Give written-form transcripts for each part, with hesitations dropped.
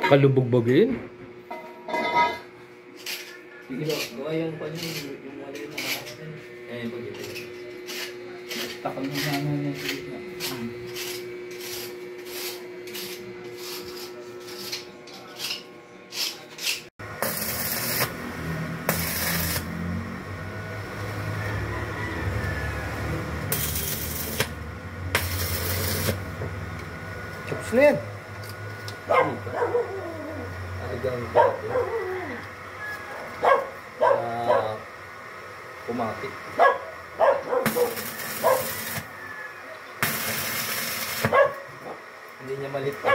Kalubugbogin? Sige daw, gawa yung wala yung mga kasin. Yung pag-ito. Takal mo na yung sige na. Chops na yan. Aligang ko. Pumatik. Hindi niya malit pa.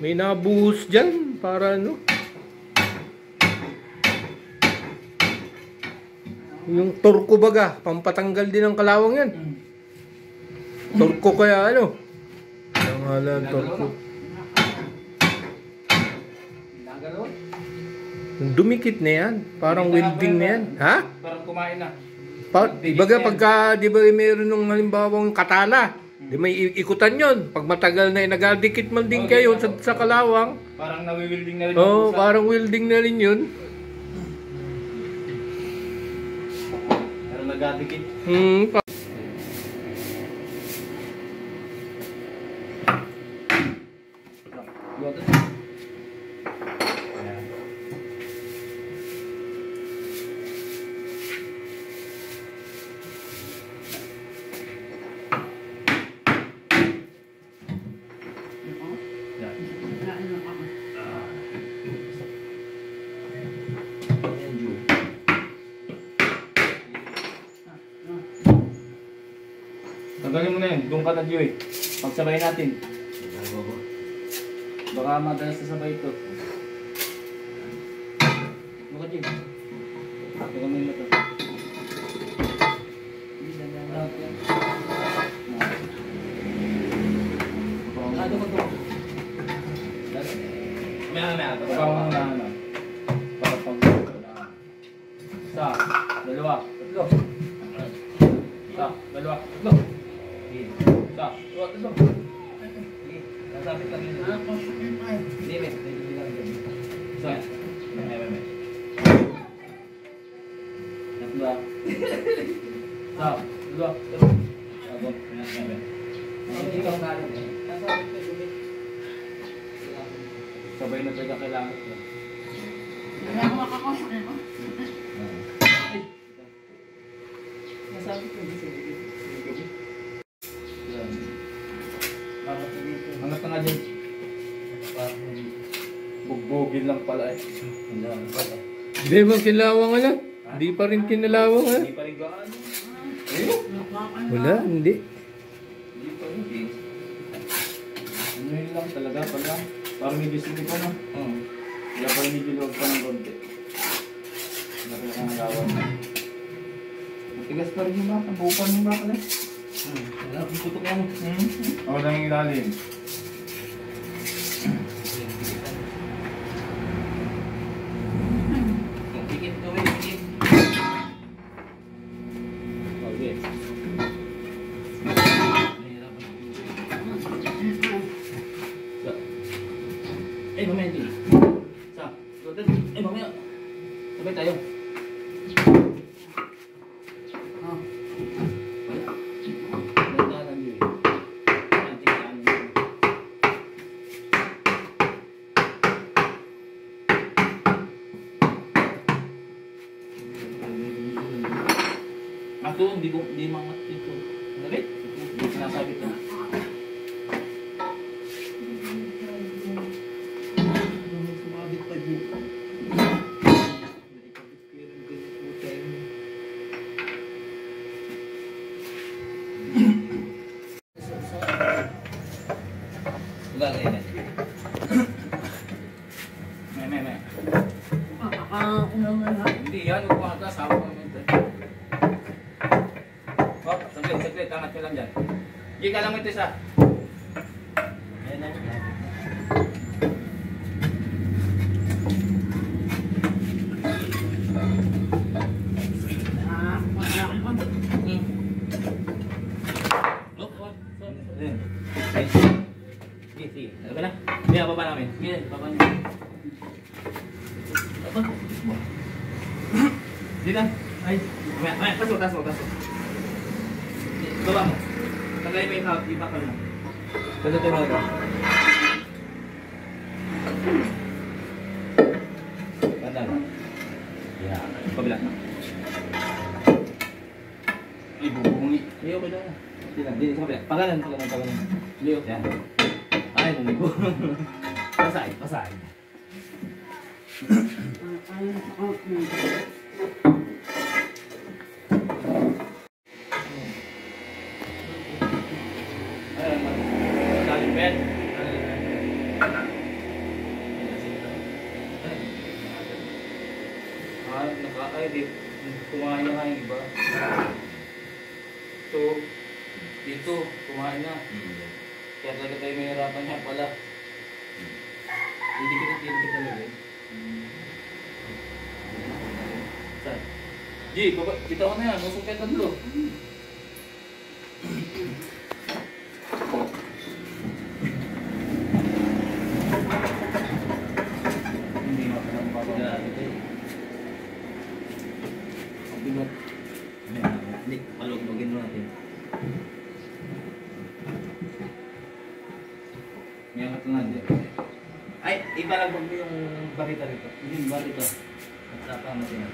May nabuhos dyan para ano. Yung turko baga, pampatanggal din ng kalawang yan. Turko kaya ano? Ang halang turko. Dumikit na yan. Parang welding na yan. Ha? Parang kumain na. Baga pagka, di ba mayroon nung halimbawang katala, di may ikutan yun. Pag matagal na nagadikit man din kayo sa kalawang. Parang nawi-welding na rin. Oo, parang welding na rin yun. Parang nagadikit. Tanggalin mo na yun, doon ka na Joy. Pagsabay natin. Baka madalas na sabay ito. Buka Jim. Tanggalin mo ito. Ano ko ito? Maya. Baka mo na ano. Isa, dalawa, tatlo. Isa, dalawa, tatlo. Isa, dalawa, tatlo. Nasapit lang yun. Hindi, may. Isa, may. Tatlo. Isa, dalawa, tatlo. Ako, may. Hindi ka kalit eh. Sabay na tayo kailangan ko. Wala ko makakosok na ako. Nasabi ko hindi sila dito. Hangat ka nga dyan. Bugbogin lang pala eh. Hindi ba kilawang ano? Hindi pa rin kinalawang ha? Hindi pa rin gaano. Wala, hindi. Hindi pa rin. Ano yun lang talaga pala. Parang medyo sige pa no? Kaya pa medyo luwag pa ng konti. Bakit ang halawan na. Matigas pa rin yung baka. Bukan yung baka na. Wala, putok lang. Ako lang yung ilalim. Dikit to eh, dikit. Okay. Mamaya dito. Sa, mamaya. Sabay tayo. Ako, hindi mangat dito. Nalit? Hindi sinasabit na. Hindi yan, huwag ka sa ako. Oh, saglit, angat nyo lang dyan. Hindi ka lang ito isa. Ayan na. sige. Ano ka na? Hindi, baba namin. Sige, baba niyo. Baba. Hindi na. Ay, pasok. Baba mo. Tagay mo yung hub, iba ka lang. Pwede tayo mga ka. Ganda na. Yan. Pabila. Ay, bubungi. Ay, okay lang. Hindi lang. Hindi, sa kabila. Pagalan. Leo. Yan. Ay, bumubo. Pasay. Ben. Nakakaedit. Kumain na nga yung iba. So, dito, kumain na. Kaya talaga tayo may hirapan niya pala. Hindi kita talaga. Saan? G, kita ko na yan. Masok kayo tatlo. Hindi, palugugin mo natin. May angat lang natin. Ay, ibalagog mo yung barita rito. Yung barita. At saka natin.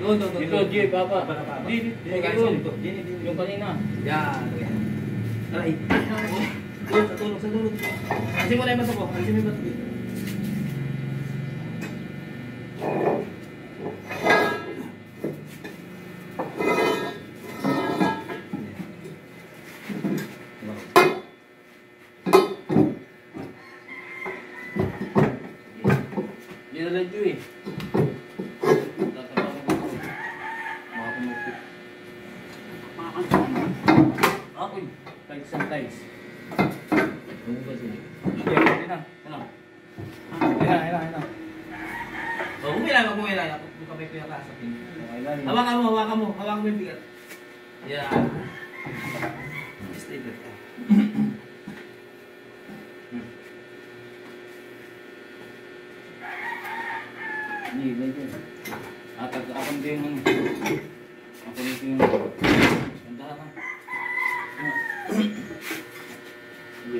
Doon. Dito, Jay, Papa. Dito. Yung kanina. Yan. Aray. Sa tulog. Alisin mo na yung baso ko. Radyo eh. Tatapang ko. Mga pumupit. Ako'y. Tiles and tiles. Ano ba sila? Hindi na. Ano? Ayun na. O, kumilala. Kung kapay ko yung kasapin. Hawakan mo yung bigat. Yan. Stay there. Hindi, ganyan. Akam din yung... Ako din yung... Ganda ka. Hindi.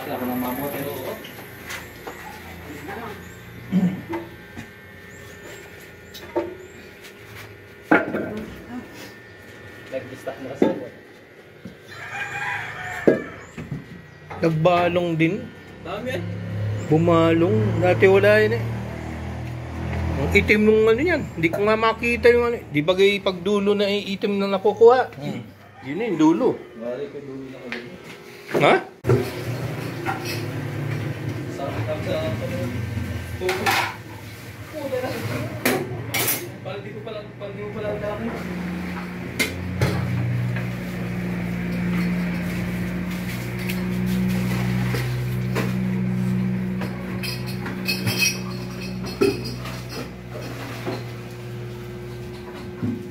Ako ng mamot. Nag-distract na kasi ako. Nagbalong din. Dami. Bumalong. Dati wala yun eh. Ang itim nung ano yan. Hindi ko nga makita yung ano. Di bagay pagdulo na itim na nakukuha. Yun yung dulo. Bari ko dulo na ulit. Ha? Sarap sa tubo. Paldi ko pala dami.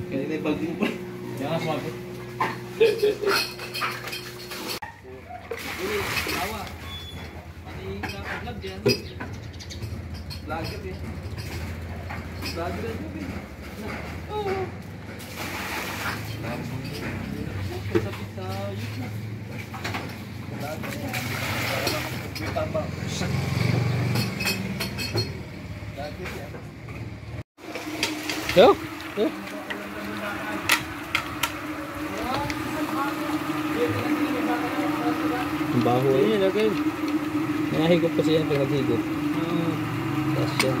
Kaya na paldi mo pa. Yan ang sumabot. Ini tawa. Pati naka-vlog yan. Vlogger yan. Vlogger yan. Oo. Kasapit sa YouTube. Vlogger yan. Para mag-computer ba? Vlogger yan. Yo. Ang baho yun, lagay. Nahigop kasi yan pag naghigop. Tapos yan.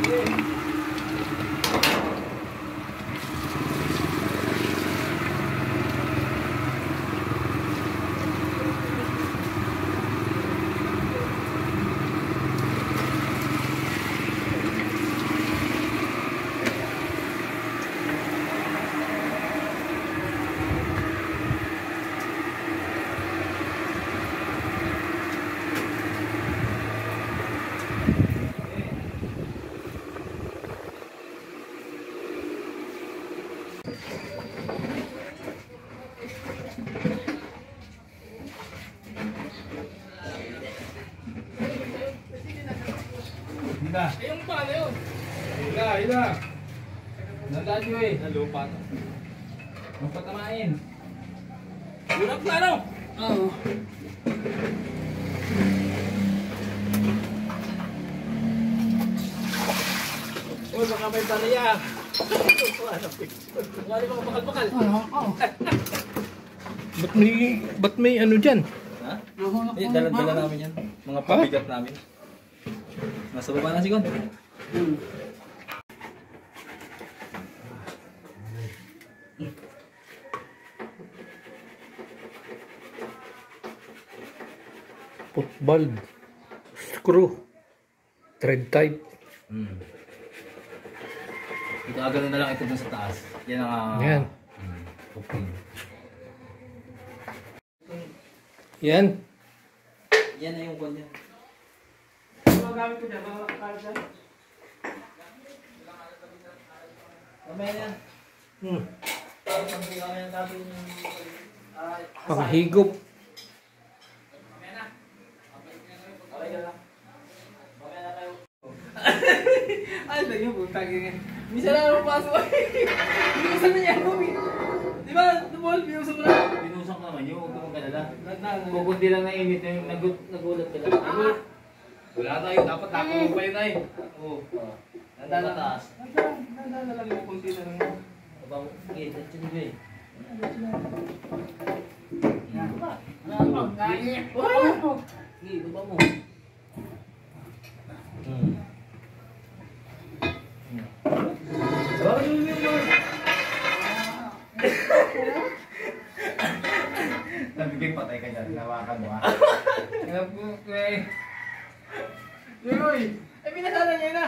Hila. Yung paano yun? Hila, hila. Nandaan nyo eh. Nalupa to. Magpatamain. Hirap na ano? Oo. Oh, baka may bariya. Wala mga bakal-bakal. Ba't may ano dyan? Ha? Eh, dala namin yan. Mga pabigat namin. Nasa baba na si Gon. Put bulb. Screw. Thread type. Ito agad na lang ito dun sa taas. Yan ang... Yan. Okay. Yan. Yan na yung Gon yan. Magamit ko dyan, mga nakakala dyan. Mamaya yan. Mamaya yan dati yung... Panghigop. Ay, lagi mo, tagin. Misa lang ako pasok. Binusan na niya ako. Di ba, Dumol, binusan mo na. Binusan ko naman yun, huwag ka magkalala. Kukunti lang na init, nagulat ka lang. Wala tayo, dapat nakulong pa yun ay. Oo. Nanda na taas. Nanda na lang yung kunti na lang. Abang, sige, that's yun eh. Sige, baba mo. Sabakan mo yung mga... Nabigay patay ka dyan, nawakan mo ha. Kaya po, eh. Uy, ay pinasala niya na.